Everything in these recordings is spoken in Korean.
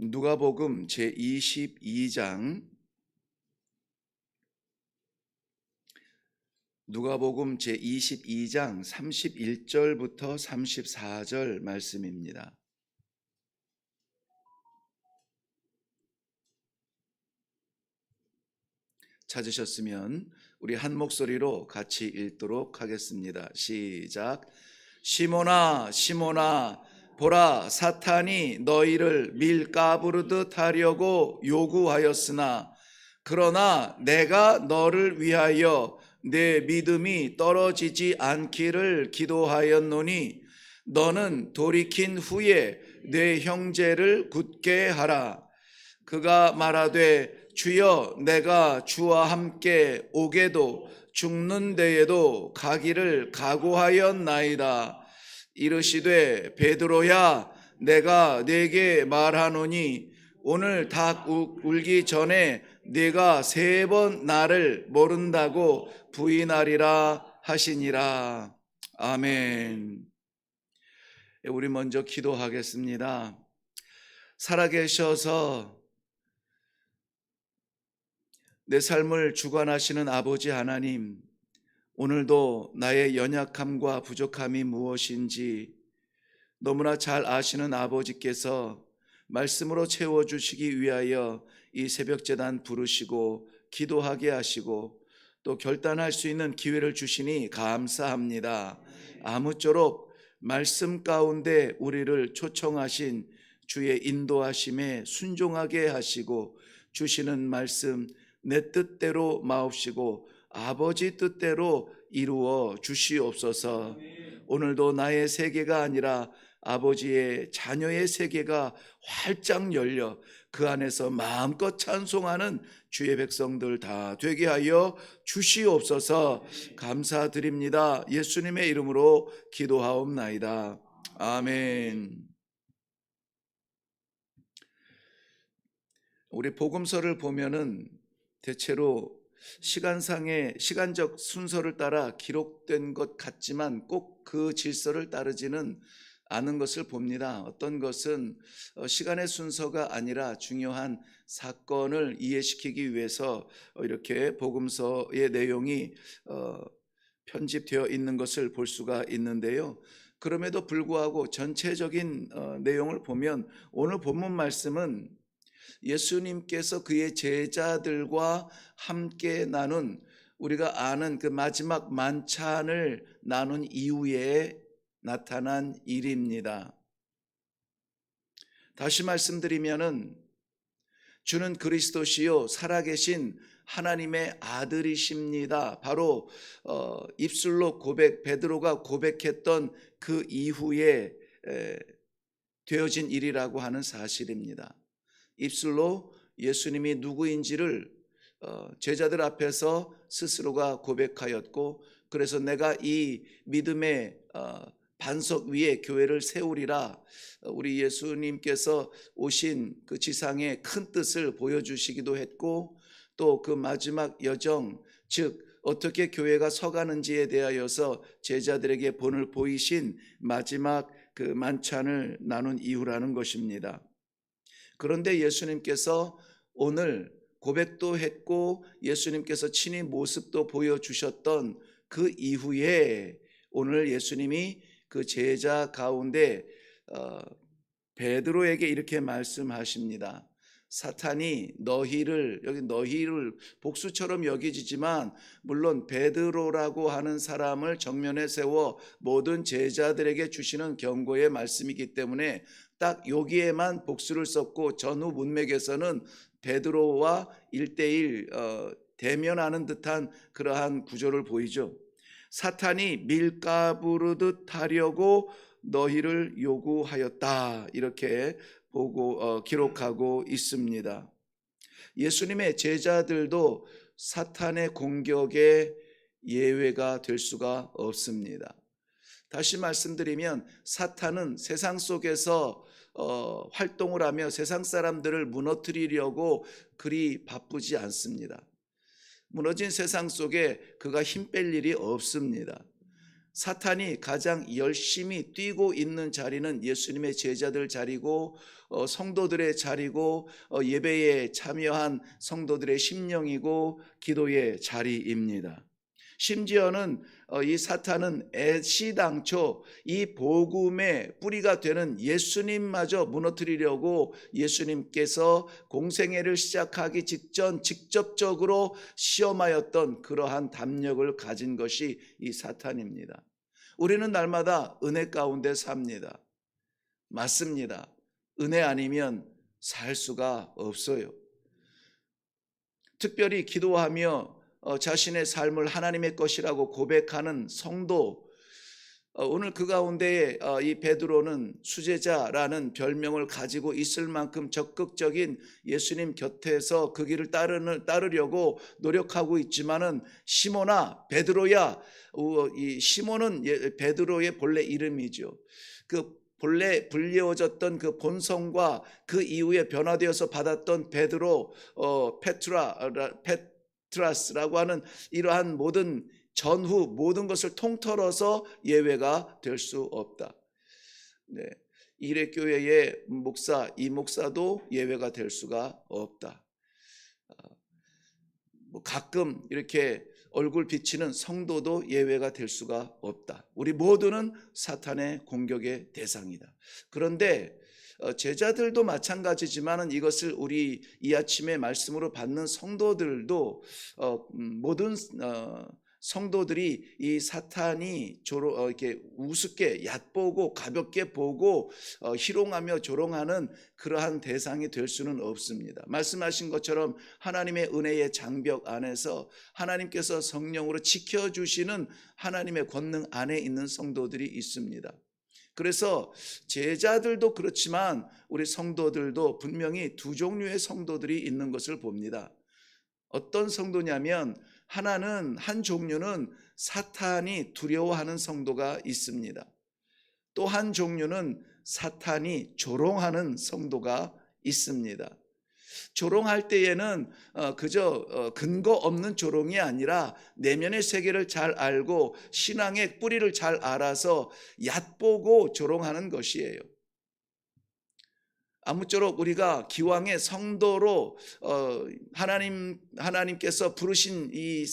누가복음 제22장 누가복음 제22장 31절부터 34절 말씀입니다. 찾으셨으면 우리 한 목소리로 같이 읽도록 하겠습니다. 시작. 시몬아, 시몬아, 보라, 사탄이 너희를 밀가부르듯 하려고 요구하였으나 그러나 내가 너를 위하여 내 믿음이 떨어지지 않기를 기도하였노니 너는 돌이킨 후에 내 형제를 굳게 하라. 그가 말하되 주여, 내가 주와 함께 오게도 죽는 데에도 가기를 각오하였나이다. 이르시되 베드로야, 내가 네게 말하노니 오늘 닭 울기 전에 네가 3번 나를 모른다고 부인하리라 하시니라. 아멘. 우리 먼저 기도하겠습니다. 살아계셔서 내 삶을 주관하시는 아버지 하나님, 오늘도 나의 연약함과 부족함이 무엇인지 너무나 잘 아시는 아버지께서 말씀으로 채워주시기 위하여 이 새벽제단 부르시고 기도하게 하시고 또 결단할 수 있는 기회를 주시니 감사합니다. 아무쪼록 말씀 가운데 우리를 초청하신 주의 인도하심에 순종하게 하시고 주시는 말씀 내 뜻대로 마옵시고 아버지 뜻대로 이루어 주시옵소서. 오늘도 나의 세계가 아니라 아버지의 자녀의 세계가 활짝 열려 그 안에서 마음껏 찬송하는 주의 백성들 다 되게 하여 주시옵소서. 감사드립니다. 예수님의 이름으로 기도하옵나이다. 아멘. 우리 복음서를 보면은 대체로 시간적 순서를 따라 기록된 것 같지만 꼭 그 질서를 따르지는 않은 것을 봅니다. 어떤 것은 시간의 순서가 아니라 중요한 사건을 이해시키기 위해서 이렇게 복음서의 내용이 편집되어 있는 것을 볼 수가 있는데요. 그럼에도 불구하고 전체적인 내용을 보면 오늘 본문 말씀은 예수님께서 그의 제자들과 함께 나눈, 우리가 아는 그 마지막 만찬을 나눈 이후에 나타난 일입니다. 다시 말씀드리면은 주는 그리스도시요 살아계신 하나님의 아들이십니다. 바로 입술로 베드로가 고백했던 그 이후에 되어진 일이라고 하는 사실입니다. 입술로 예수님이 누구인지를 제자들 앞에서 스스로가 고백하였고, 그래서 내가 이 믿음의 반석 위에 교회를 세우리라, 우리 예수님께서 오신 그 지상의 큰 뜻을 보여주시기도 했고, 또 그 마지막 여정, 즉 어떻게 교회가 서가는지에 대하여서 제자들에게 본을 보이신 마지막 그 만찬을 나눈 이유라는 것입니다. 그런데 예수님께서 오늘 고백도 했고 예수님께서 친히 모습도 보여주셨던 그 이후에 오늘 예수님이 그 제자 가운데 베드로에게 이렇게 말씀하십니다. 사탄이 너희를, 여기 너희를 복수처럼 여기지만 물론 베드로라고 하는 사람을 정면에 세워 모든 제자들에게 주시는 경고의 말씀이기 때문에 딱 여기에만 복수를 썼고 전후 문맥에서는 베드로와 1대1 대면하는 듯한 그러한 구조를 보이죠. 사탄이 밀가부르듯 하려고 너희를 요구하였다, 이렇게 보고 기록하고 있습니다. 예수님의 제자들도 사탄의 공격에 예외가 될 수가 없습니다. 다시 말씀드리면 사탄은 세상 속에서 활동을 하며 세상 사람들을 무너뜨리려고 그리 바쁘지 않습니다. 무너진 세상 속에 그가 힘 뺄 일이 없습니다. 사탄이 가장 열심히 뛰고 있는 자리는 예수님의 제자들 자리고 성도들의 자리고 예배에 참여한 성도들의 심령이고 기도의 자리입니다. 심지어는 이 사탄은 애시당초 이 복음의 뿌리가 되는 예수님마저 무너뜨리려고 예수님께서 공생애를 시작하기 직전 직접적으로 시험하였던 그러한 담력을 가진 것이 이 사탄입니다. 우리는 날마다 은혜 가운데 삽니다. 맞습니다. 은혜 아니면 살 수가 없어요. 특별히 기도하며 자신의 삶을 하나님의 것이라고 고백하는 성도, 오늘 그 가운데 이 베드로는 수제자라는 별명을 가지고 있을 만큼 적극적인 예수님 곁에서 그 길을 따르려고 노력하고 있지만은 시몬아 베드로야, 이 시몬은 베드로의 본래 이름이죠. 그 본래 불리워졌던 그 본성과 그 이후에 변화되어서 받았던 베드로, 페트라스라고 하는 이러한 모든 전후 모든 것을 통틀어서 예외가 될 수 없다. 네. 이레교회의 목사, 이 목사도 예외가 될 수가 없다. 가끔 이렇게 얼굴 비치는 성도도 예외가 될 수가 없다. 우리 모두는 사탄의 공격의 대상이다. 그런데 제자들도 마찬가지지만은 이것을 우리 이 아침에 말씀으로 받는 성도들도 모든 성도들이 이 사탄이 이렇게 우습게 얕보고 가볍게 보고 희롱하며 조롱하는 그러한 대상이 될 수는 없습니다. 말씀하신 것처럼 하나님의 은혜의 장벽 안에서 하나님께서 성령으로 지켜주시는 하나님의 권능 안에 있는 성도들이 있습니다. 그래서 제자들도 그렇지만 우리 성도들도 분명히 두 종류의 성도들이 있는 것을 봅니다. 어떤 성도냐면 한 종류는 사탄이 두려워하는 성도가 있습니다. 또 한 종류는 사탄이 조롱하는 성도가 있습니다. 조롱할 때에는 그저 근거 없는 조롱이 아니라 내면의 세계를 잘 알고 신앙의 뿌리를 잘 알아서 얕보고 조롱하는 것이에요. 아무쪼록 우리가 기왕의 성도로 하나님께서 부르신 이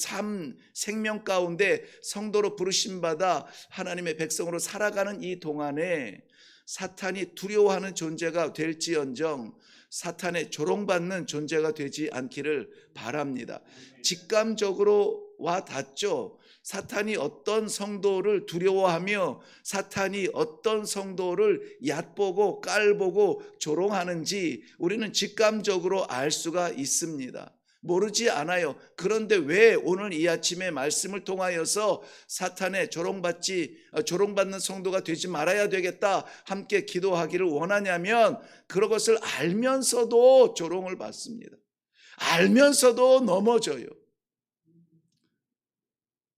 생명 가운데 성도로 부르신 받아 하나님의 백성으로 살아가는 이 동안에 사탄이 두려워하는 존재가 될지언정 사탄의 조롱받는 존재가 되지 않기를 바랍니다. 직감적으로 와 닿죠. 사탄이 어떤 성도를 두려워하며 사탄이 어떤 성도를 얕보고 깔보고 조롱하는지 우리는 직감적으로 알 수가 있습니다. 모르지 않아요. 그런데 왜 오늘 이 아침에 말씀을 통하여서 사탄의 조롱받는 성도가 되지 말아야 되겠다 함께 기도하기를 원하냐면 그런 것을 알면서도 조롱을 받습니다. 알면서도 넘어져요.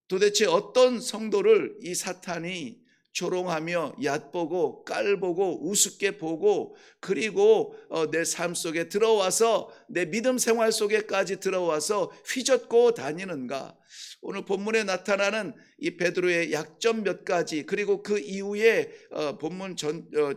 도대체 어떤 성도를 이 사탄이 조롱하며 얕보고 깔보고 우습게 보고 그리고 내 삶 속에 들어와서 내 믿음 생활 속에까지 들어와서 휘젓고 다니는가? 오늘 본문에 나타나는 이 베드로의 약점 몇 가지 그리고 그 이후에 본문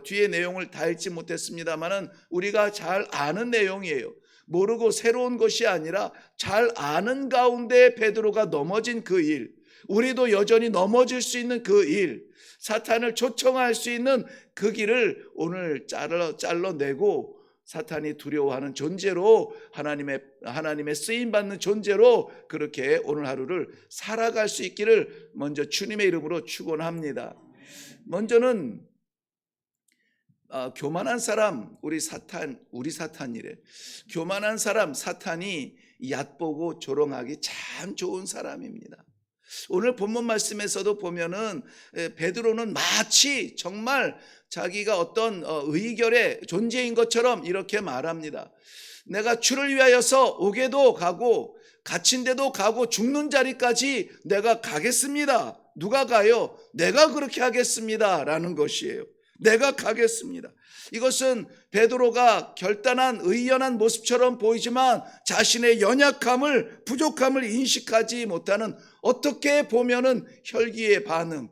뒤의 내용을 다 읽지 못했습니다만은 우리가 잘 아는 내용이에요. 모르고 새로운 것이 아니라 잘 아는 가운데 베드로가 넘어진 그 일, 우리도 여전히 넘어질 수 있는 그 일, 사탄을 초청할 수 있는 그 길을 오늘 잘라내고 사탄이 두려워하는 존재로 하나님의 쓰임받는 존재로 그렇게 오늘 하루를 살아갈 수 있기를 먼저 주님의 이름으로 축원합니다. 먼저는 교만한 사람, 우리 사탄이래. 교만한 사람, 사탄이 얕보고 조롱하기 참 좋은 사람입니다. 오늘 본문 말씀에서도 보면은 베드로는 마치 정말 자기가 어떤 의결의 존재인 것처럼 이렇게 말합니다. 내가 주를 위하여서 옥에도 가고 갇힌 데도 가고 죽는 자리까지 내가 가겠습니다. 누가 가요? 내가 그렇게 하겠습니다 라는 것이에요. 내가 가겠습니다. 이것은 베드로가 결단한 의연한 모습처럼 보이지만 자신의 연약함을 부족함을 인식하지 못하는 어떻게 보면은 혈기의 반응,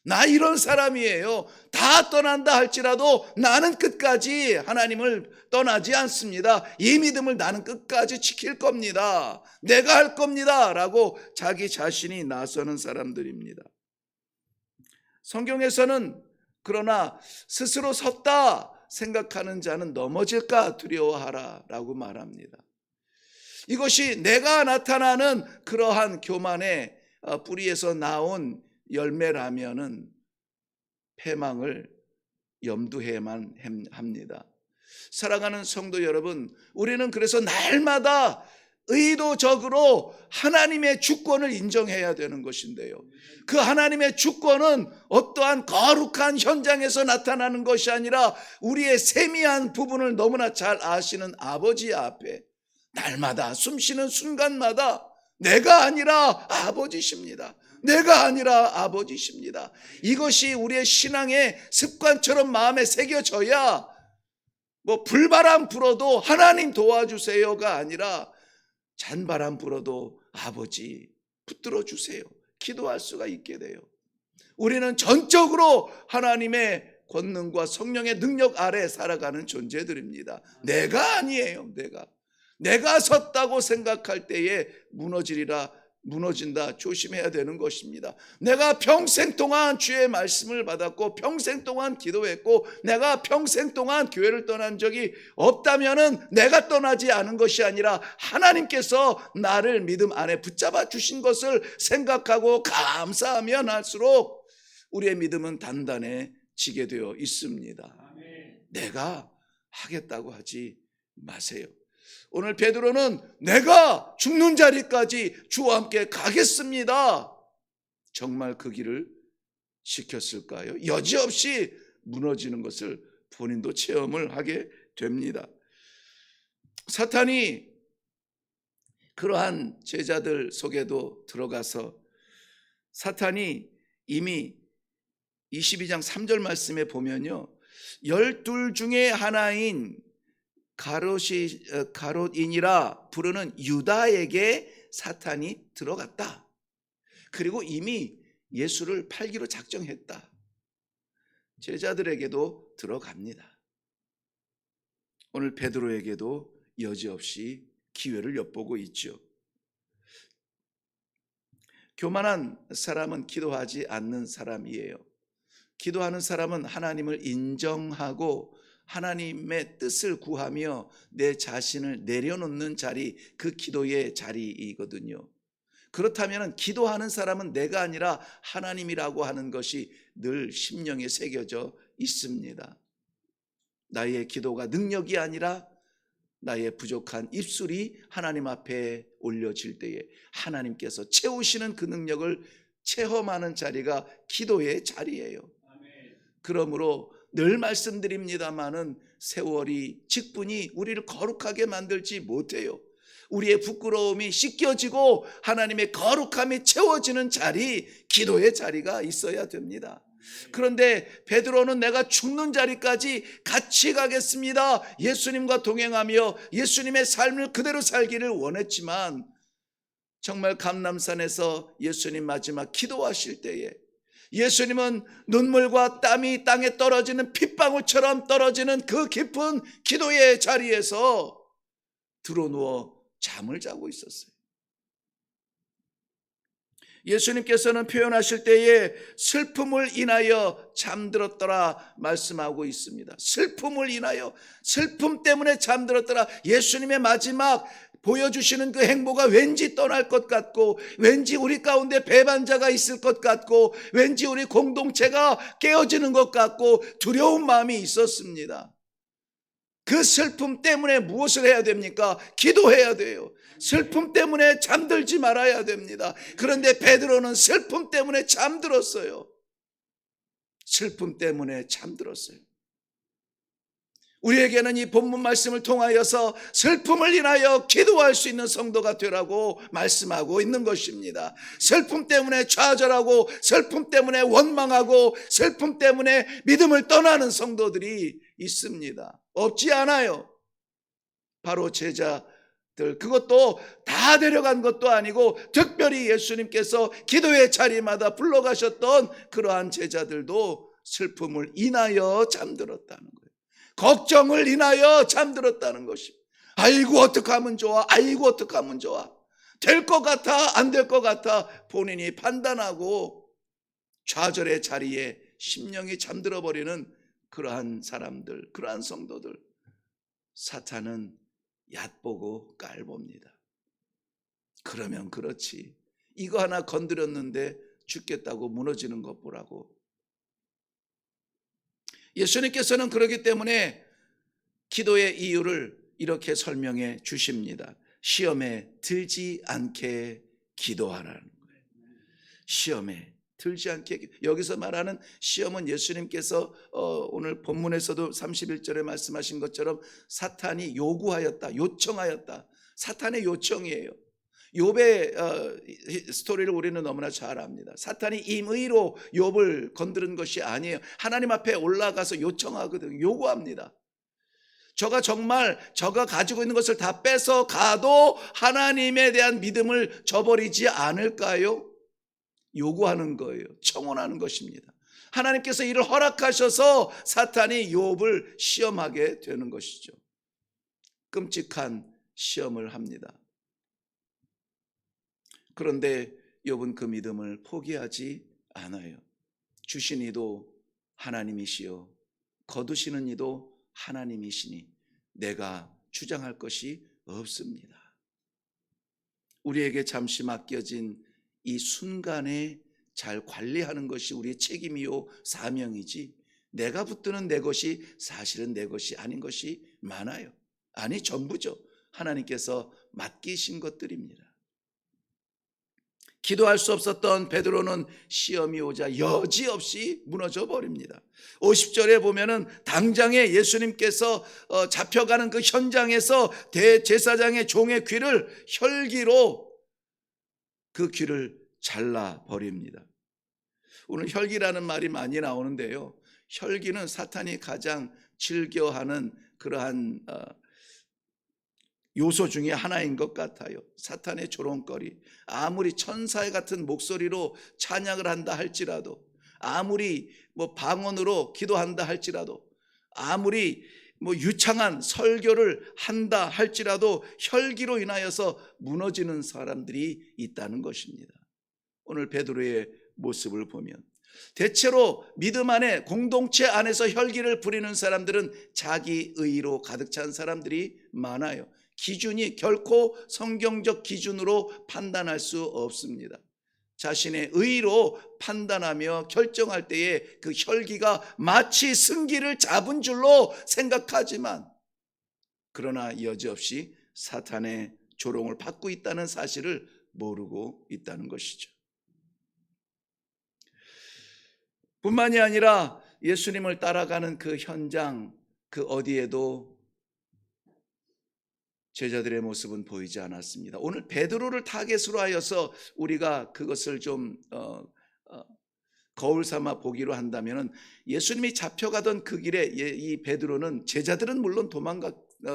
나 이런 사람이에요. 다 떠난다 할지라도 나는 끝까지 하나님을 떠나지 않습니다. 이 믿음을 나는 끝까지 지킬 겁니다. 내가 할 겁니다. 라고 자기 자신이 나서는 사람들입니다. 성경에서는 그러나 스스로 섰다 생각하는 자는 넘어질까 두려워하라 라고 말합니다. 이것이 내가 나타나는 그러한 교만의 뿌리에서 나온 열매라면은 패망을 염두해야만 합니다. 사랑하는 성도 여러분, 우리는 그래서 날마다 의도적으로 하나님의 주권을 인정해야 되는 것인데요, 그 하나님의 주권은 어떠한 거룩한 현장에서 나타나는 것이 아니라 우리의 세미한 부분을 너무나 잘 아시는 아버지 앞에 날마다 숨쉬는 순간마다 내가 아니라 아버지십니다. 내가 아니라 아버지십니다. 이것이 우리의 신앙의 습관처럼 마음에 새겨져야 불바람 불어도 하나님 도와주세요가 아니라 잔바람 불어도 아버지 붙들어 주세요 기도할 수가 있게 돼요. 우리는 전적으로 하나님의 권능과 성령의 능력 아래 살아가는 존재들입니다. 내가 아니에요. 내가 섰다고 생각할 때에 무너진다 조심해야 되는 것입니다. 내가 평생 동안 주의 말씀을 받았고 평생 동안 기도했고 내가 평생 동안 교회를 떠난 적이 없다면은 내가 떠나지 않은 것이 아니라 하나님께서 나를 믿음 안에 붙잡아 주신 것을 생각하고 감사하면 할수록 우리의 믿음은 단단해지게 되어 있습니다. 내가 하겠다고 하지 마세요. 오늘 베드로는 내가 죽는 자리까지 주와 함께 가겠습니다. 정말 그 길을 지켰을까요? 여지없이 무너지는 것을 본인도 체험을 하게 됩니다. 사탄이 그러한 제자들 속에도 들어가서 사탄이 이미 22장 3절 말씀에 보면요, 12 중에 하나인 가롯인이라 부르는 유다에게 사탄이 들어갔다. 그리고 이미 예수를 팔기로 작정했다. 제자들에게도 들어갑니다. 오늘 베드로에게도 여지없이 기회를 엿보고 있죠. 교만한 사람은 기도하지 않는 사람이에요. 기도하는 사람은 하나님을 인정하고 하나님의 뜻을 구하며 내 자신을 내려놓는 자리, 그 기도의 자리이거든요. 그렇다면 기도하는 사람은 내가 아니라 하나님이라고 하는 것이 늘 심령에 새겨져 있습니다. 나의 기도가 능력이 아니라 나의 부족한 입술이 하나님 앞에 올려질 때에 하나님께서 채우시는 그 능력을 체험하는 자리가 기도의 자리예요. 그러므로 늘 말씀드립니다마는 세월이 직분이 우리를 거룩하게 만들지 못해요. 우리의 부끄러움이 씻겨지고 하나님의 거룩함이 채워지는 자리, 기도의 자리가 있어야 됩니다. 그런데 베드로는 내가 죽는 자리까지 같이 가겠습니다, 예수님과 동행하며 예수님의 삶을 그대로 살기를 원했지만 정말 감람산에서 예수님 마지막 기도하실 때에 예수님은 눈물과 땀이 땅에 떨어지는 핏방울처럼 떨어지는 그 깊은 기도의 자리에서 드러누워 잠을 자고 있었어요. 예수님께서는 표현하실 때에 슬픔을 인하여 잠들었더라 말씀하고 있습니다. 슬픔을 인하여, 슬픔 때문에 잠들었더라. 예수님의 마지막 보여주시는 그 행보가 왠지 떠날 것 같고, 왠지 우리 가운데 배반자가 있을 것 같고, 왠지 우리 공동체가 깨어지는 것 같고 두려운 마음이 있었습니다. 그 슬픔 때문에 무엇을 해야 됩니까? 기도해야 돼요. 슬픔 때문에 잠들지 말아야 됩니다. 그런데 베드로는 슬픔 때문에 잠들었어요. 슬픔 때문에 잠들었어요. 우리에게는 이 본문 말씀을 통하여서 슬픔을 인하여 기도할 수 있는 성도가 되라고 말씀하고 있는 것입니다. 슬픔 때문에 좌절하고 슬픔 때문에 원망하고 슬픔 때문에 믿음을 떠나는 성도들이 있습니다. 없지 않아요. 바로 제자 그것도 다 데려간 것도 아니고 특별히 예수님께서 기도의 자리마다 불러가셨던 그러한 제자들도 슬픔을 인하여 잠들었다는 거예요. 걱정을 인하여 잠들었다는 것입니다. 아이고 어떡하면 좋아, 아이고 어떡하면 좋아, 될 것 같아 안 될 것 같아 본인이 판단하고 좌절의 자리에 심령이 잠들어 버리는 그러한 사람들, 그러한 성도들, 사탄은 얕보고 깔봅니다. 그러면 그렇지, 이거 하나 건드렸는데 죽겠다고 무너지는 것 보라고. 예수님께서는 그렇기 때문에 기도의 이유를 이렇게 설명해 주십니다. 시험에 들지 않게 기도하라는 거예요. 시험에 들지 않게. 여기서 말하는 시험은 예수님께서 오늘 본문에서도 31절에 말씀하신 것처럼 사탄이 요구하였다, 요청하였다. 사탄의 요청이에요. 욥의 스토리를 우리는 너무나 잘 압니다. 사탄이 임의로 욥을 건드린 것이 아니에요. 하나님 앞에 올라가서 요청하거든요. 요구합니다. 저가 가지고 있는 것을 다 뺏어 가도 하나님에 대한 믿음을 저버리지 않을까요? 요구하는 거예요. 청원하는 것입니다. 하나님께서 이를 허락하셔서 사탄이 욥을 시험하게 되는 것이죠. 끔찍한 시험을 합니다. 그런데 욥은 그 믿음을 포기하지 않아요. 주신 이도 하나님이시요 거두시는 이도 하나님이시니 내가 주장할 것이 없습니다. 우리에게 잠시 맡겨진 이 순간에 잘 관리하는 것이 우리의 책임이요 사명이지, 내가 붙드는 내 것이 사실은 내 것이 아닌 것이 많아요. 아니 전부죠. 하나님께서 맡기신 것들입니다. 기도할 수 없었던 베드로는 시험이 오자 여지없이 무너져 버립니다. 50절에 보면은 당장에 예수님께서 잡혀가는 그 현장에서 대제사장의 종의 귀를 혈기로 그 귀를 잘라 버립니다. 오늘 혈기라는 말이 많이 나오는데요, 혈기는 사탄이 가장 즐겨하는 그러한 요소 중에 하나인 것 같아요. 사탄의 조롱거리. 아무리 천사의 같은 목소리로 찬양을 한다 할지라도, 아무리 방언으로 기도한다 할지라도, 아무리 유창한 설교를 한다 할지라도 혈기로 인하여서 무너지는 사람들이 있다는 것입니다. 오늘 베드로의 모습을 보면 대체로 믿음 안에, 공동체 안에서 혈기를 부리는 사람들은 자기 의로 가득 찬 사람들이 많아요. 기준이 결코 성경적 기준으로 판단할 수 없습니다. 자신의 의로 판단하며 결정할 때에 그 혈기가 마치 승기를 잡은 줄로 생각하지만, 그러나 여지없이 사탄의 조롱을 받고 있다는 사실을 모르고 있다는 것이죠. 뿐만이 아니라 예수님을 따라가는 그 현장, 그 어디에도 제자들의 모습은 보이지 않았습니다. 오늘 베드로를 타겟으로 하여서 우리가 그것을 좀 거울 삼아 보기로 한다면, 예수님이 잡혀가던 그 길에 이 베드로는, 제자들은 물론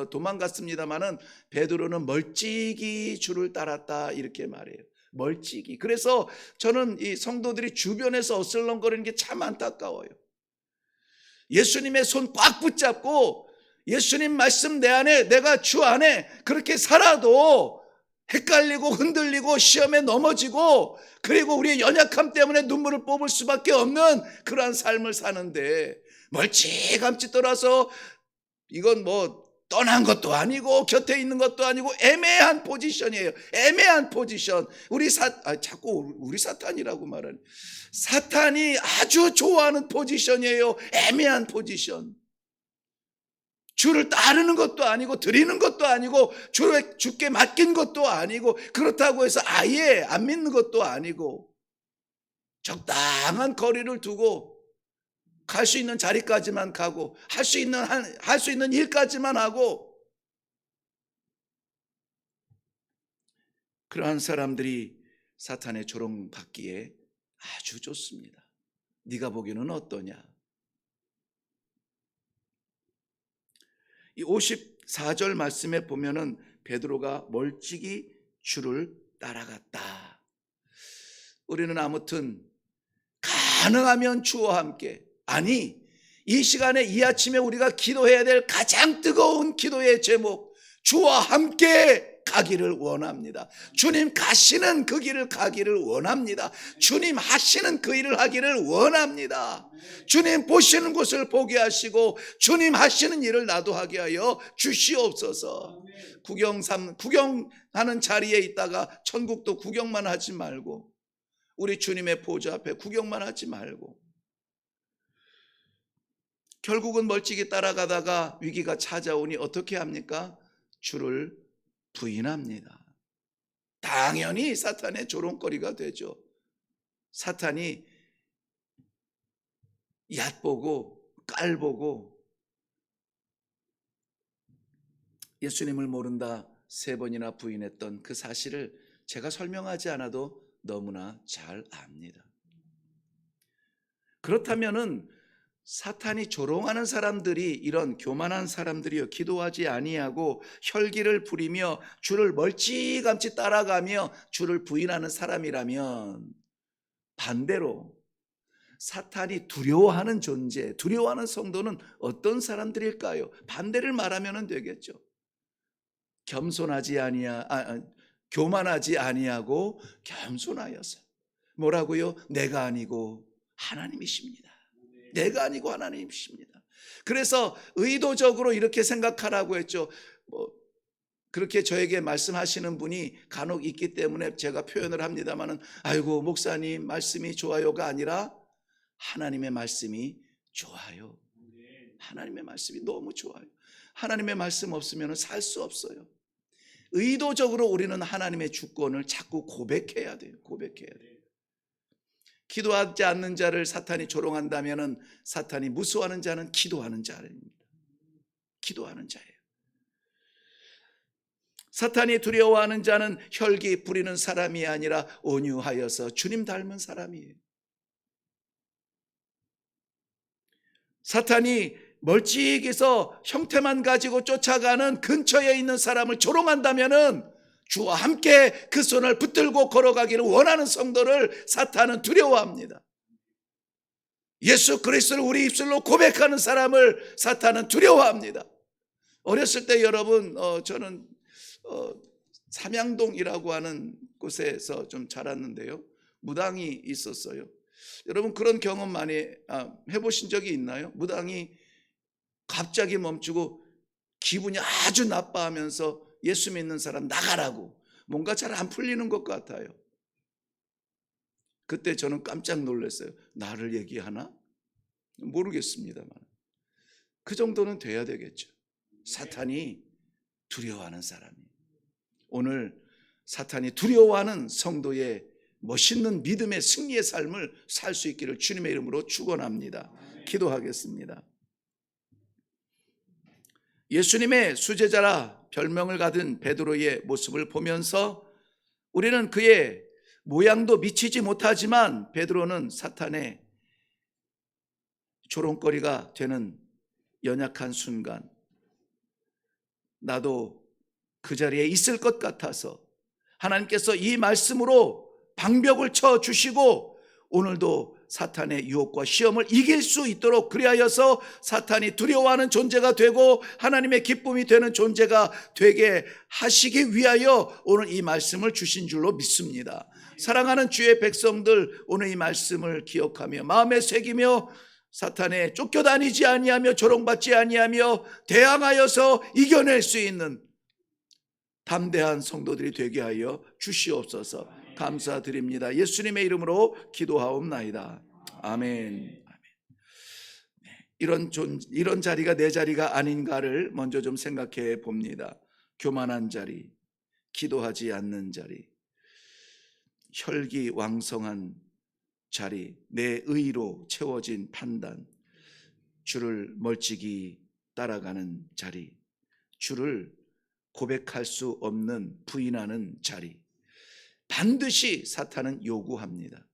도망갔습니다마는 베드로는 멀찍이 주를 따랐다, 이렇게 말해요. 멀찍이. 그래서 저는 이 성도들이 주변에서 어슬렁거리는 게 참 안타까워요. 예수님의 손 꽉 붙잡고 예수님 말씀 내 안에, 내가 주 안에 그렇게 살아도 헷갈리고 흔들리고 시험에 넘어지고, 그리고 우리의 연약함 때문에 눈물을 뽑을 수밖에 없는 그러한 삶을 사는데, 멀찌감치 떠나서 이건 떠난 것도 아니고 곁에 있는 것도 아니고 애매한 포지션이에요. 애매한 포지션. 자꾸 우리 사탄이라고 말하는, 사탄이 아주 좋아하는 포지션이에요. 애매한 포지션. 주를 따르는 것도 아니고 드리는 것도 아니고 주께 맡긴 것도 아니고, 그렇다고 해서 아예 안 믿는 것도 아니고, 적당한 거리를 두고 갈 수 있는 자리까지만 가고 할 수 있는 일까지만 하고, 그러한 사람들이 사탄의 조롱받기에 아주 좋습니다. 네가 보기에는 어떠냐? 이 54절 말씀에 보면은 베드로가 멀찍이 주를 따라갔다. 우리는 아무튼 가능하면 주와 함께, 아니 이 시간에 이 아침에 우리가 기도해야 될 가장 뜨거운 기도의 제목, 주와 함께 가기를 원합니다. 주님 가시는 그 길을 가기를 원합니다. 주님 하시는 그 일을 하기를 원합니다. 주님 보시는 곳을 보게 하시고 주님 하시는 일을 나도 하게 하여 주시옵소서. 구경하는 자리에 있다가 천국도 구경만 하지 말고, 우리 주님의 보좌 앞에 구경만 하지 말고, 결국은 멀찍이 따라가다가 위기가 찾아오니 어떻게 합니까? 주를 부인합니다. 당연히 사탄의 조롱거리가 되죠. 사탄이 얕보고 깔보고 예수님을 모른다 3번이나 부인했던 그 사실을 제가 설명하지 않아도 너무나 잘 압니다. 그렇다면은 사탄이 조롱하는 사람들이, 이런 교만한 사람들이요, 기도하지 아니하고 혈기를 부리며 주를 멀찌감치 따라가며 주를 부인하는 사람이라면, 반대로 사탄이 두려워하는 존재, 두려워하는 성도는 어떤 사람들일까요? 반대를 말하면 되겠죠. 교만하지 아니하고 겸손하여서. 뭐라고요? 내가 아니고 하나님이십니다. 내가 아니고 하나님이십니다. 그래서 의도적으로 이렇게 생각하라고 했죠. 그렇게 저에게 말씀하시는 분이 간혹 있기 때문에 제가 표현을 합니다마는, 아이고 목사님 말씀이 좋아요가 아니라 하나님의 말씀이 좋아요. 하나님의 말씀이 너무 좋아요. 하나님의 말씀 없으면 살 수 없어요. 의도적으로 우리는 하나님의 주권을 자꾸 고백해야 돼요. 고백해야 돼요. 기도하지 않는 자를 사탄이 조롱한다면 사탄이 무수하는 자는 기도하는 자입니다. 기도하는 자예요. 사탄이 두려워하는 자는 혈기 부리는 사람이 아니라 온유하여서 주님 닮은 사람이에요. 사탄이 멀찍이서 형태만 가지고 쫓아가는 근처에 있는 사람을 조롱한다면 주와 함께 그 손을 붙들고 걸어가기를 원하는 성도를 사탄은 두려워합니다. 예수 그리스도를 우리 입술로 고백하는 사람을 사탄은 두려워합니다. 어렸을 때 여러분, 저는 삼양동이라고 하는 곳에서 좀 자랐는데요, 무당이 있었어요. 여러분 그런 경험 많이 해보신 적이 있나요? 무당이 갑자기 멈추고 기분이 아주 나빠하면서 예수 믿는 사람 나가라고, 뭔가 잘 안 풀리는 것 같아요. 그때 저는 깜짝 놀랐어요. 나를 얘기하나? 모르겠습니다만 그 정도는 돼야 되겠죠. 사탄이 두려워하는 사람이, 오늘 사탄이 두려워하는 성도의 멋있는 믿음의 승리의 삶을 살 수 있기를 주님의 이름으로 축원합니다. 기도하겠습니다. 예수님의 수제자라 별명을 가진 베드로의 모습을 보면서 우리는 그의 모양도 미치지 못하지만 베드로는 사탄의 조롱거리가 되는 연약한 순간, 나도 그 자리에 있을 것 같아서 하나님께서 이 말씀으로 방벽을 쳐 주시고 오늘도 사탄의 유혹과 시험을 이길 수 있도록, 그리하여서 사탄이 두려워하는 존재가 되고 하나님의 기쁨이 되는 존재가 되게 하시기 위하여 오늘 이 말씀을 주신 줄로 믿습니다. 사랑하는 주의 백성들, 오늘 이 말씀을 기억하며 마음에 새기며 사탄에 쫓겨다니지 아니하며 조롱받지 아니하며 대항하여서 이겨낼 수 있는 담대한 성도들이 되게 하여 주시옵소서. 감사드립니다. 예수님의 이름으로 기도하옵나이다. 아멘. 이런 자리가 내 자리가 아닌가를 먼저 좀 생각해 봅니다. 교만한 자리, 기도하지 않는 자리, 혈기왕성한 자리, 내 의로 채워진 판단, 주를 멀찍이 따라가는 자리, 주를 고백할 수 없는 부인하는 자리, 반드시 사탄은 요구합니다.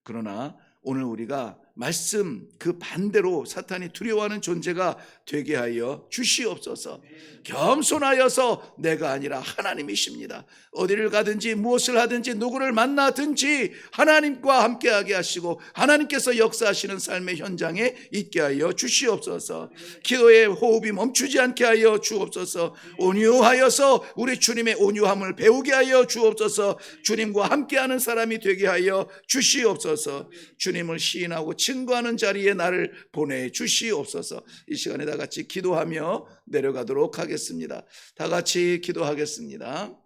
그러나 오늘 우리가 말씀 그 반대로 사탄이 두려워하는 존재가 되게 하여 주시옵소서. 겸손하여서 내가 아니라 하나님이십니다. 어디를 가든지 무엇을 하든지 누구를 만나든지 하나님과 함께하게 하시고 하나님께서 역사하시는 삶의 현장에 있게 하여 주시옵소서. 기도의 호흡이 멈추지 않게 하여 주옵소서. 온유하여서 우리 주님의 온유함을 배우게 하여 주옵소서. 주님과 함께하는 사람이 되게 하여 주시옵소서. 주님을 시인하고 증거하는 자리에 나를 보내주시옵소서. 이 시간에 다 같이 기도하며 내려가도록 하겠습니다. 다 같이 기도하겠습니다.